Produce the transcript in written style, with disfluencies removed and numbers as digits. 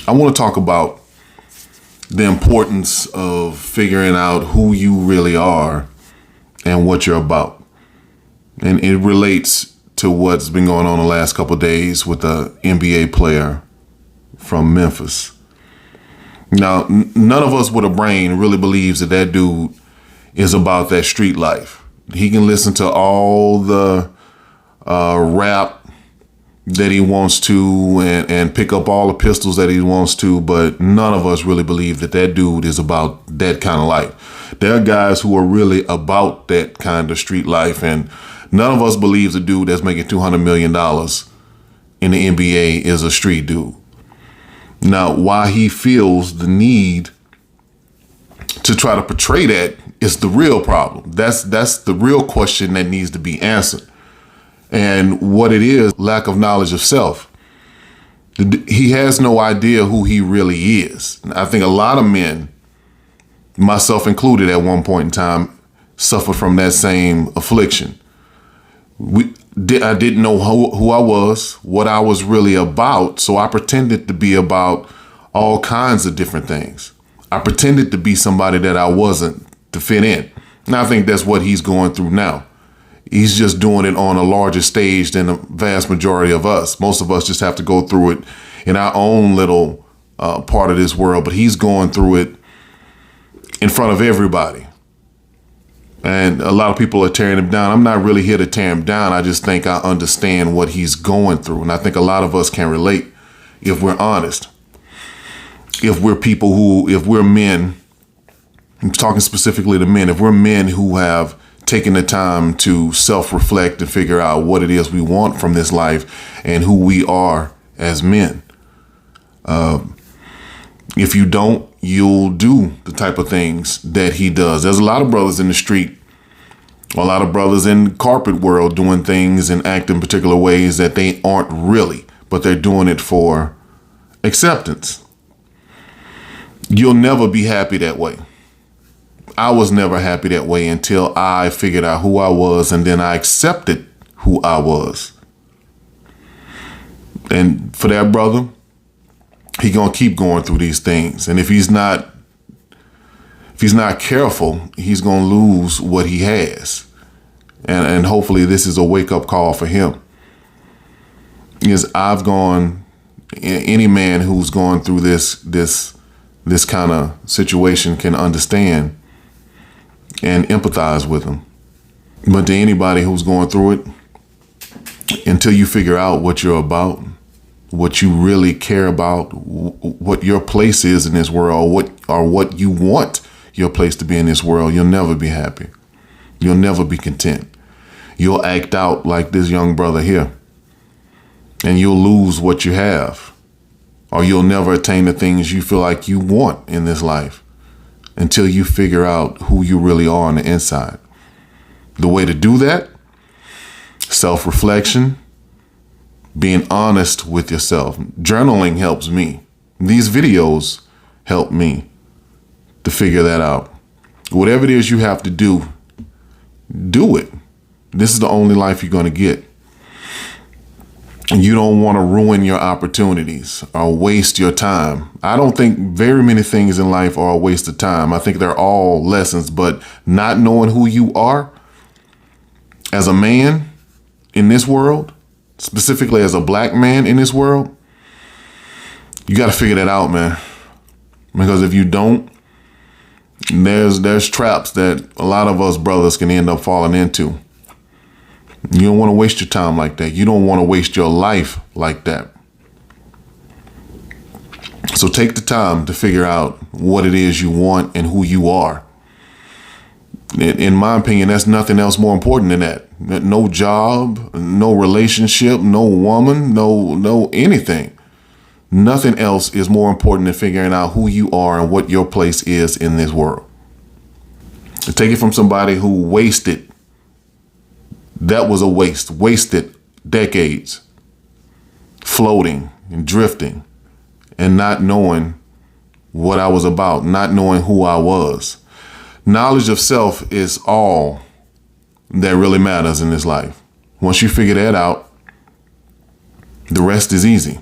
I want to talk about the importance of figuring out who you really are and what you're about. And it relates to what's been going on the last couple of days with the NBA player from Memphis. Now, none of us with a brain really believes that that dude is about that street life. He can listen to all the rap that he wants to and pick up all the pistols that he wants to, but none of us really believe that that dude is about that kind of life. There are guys who are really about that kind of street life, and none of us believes a dude that's making $200 million in the NBA is a street dude. Now, why he feels the need to try to portray that is the real problem. That's the real question that needs to be answered. And what it is, lack of knowledge of self. He has no idea who he really is. I think a lot of men, myself included at one point in time, suffered from that same affliction. I didn't know who I was, what I was really about, so I pretended to be about all kinds of different things. I pretended to be somebody that I wasn't to fit in. And I think that's what he's going through now. He's just doing it on a larger stage than the vast majority of us. Most of us just have to go through it in our own little part of this world, but he's going through it in front of everybody. And a lot of people are tearing him down. I'm not really here to tear him down. I just think I understand what he's going through. And I think a lot of us can relate if we're honest. If we're men, I'm talking specifically to men, if we're men who have taking the time to self-reflect and figure out what it is we want from this life and who we are as men. If you don't, you'll do the type of things that he does. There's a lot of brothers in the street, a lot of brothers in the corporate world doing things and acting particular ways that they aren't really, but they're doing it for acceptance. You'll never be happy that way. I was never happy that way until I figured out who I was, and then I accepted who I was. And for that brother, he gonna keep going through these things. And if he's not careful, he's gonna lose what he has. And hopefully this is a wake-up call for him. Because any man who's gone through this kind of situation can understand and empathize with them. But to anybody who's going through it, until you figure out what you're about, what you really care about, what your place is in this world, what you want your place to be in this world, you'll never be happy. You'll never be content. You'll act out like this young brother here, and you'll lose what you have, or you'll never attain the things you feel like you want in this life until you figure out who you really are on the inside. The way to do that, self-reflection, being honest with yourself. Journaling helps me. These videos help me to figure that out. Whatever it is you have to do it. This is the only life you're going to get. You don't want to ruin your opportunities or waste your time. I don't think very many things in life are a waste of time. I think they're all lessons, but not knowing who you are as a man in this world, specifically as a black man in this world, you got to figure that out, man. Because if you don't, there's traps that a lot of us brothers can end up falling into. You don't want to waste your time like that. You don't want to waste your life like that. So take the time to figure out what it is you want and who you are. In my opinion, that's nothing else more important than that. No job, no relationship, no woman, no anything. Nothing else is more important than figuring out who you are and what your place is in this world. Take it from somebody who wasted. That was a waste. Wasted decades floating and drifting and not knowing what I was about, not knowing who I was. Knowledge of self is all that really matters in this life. Once you figure that out, the rest is easy.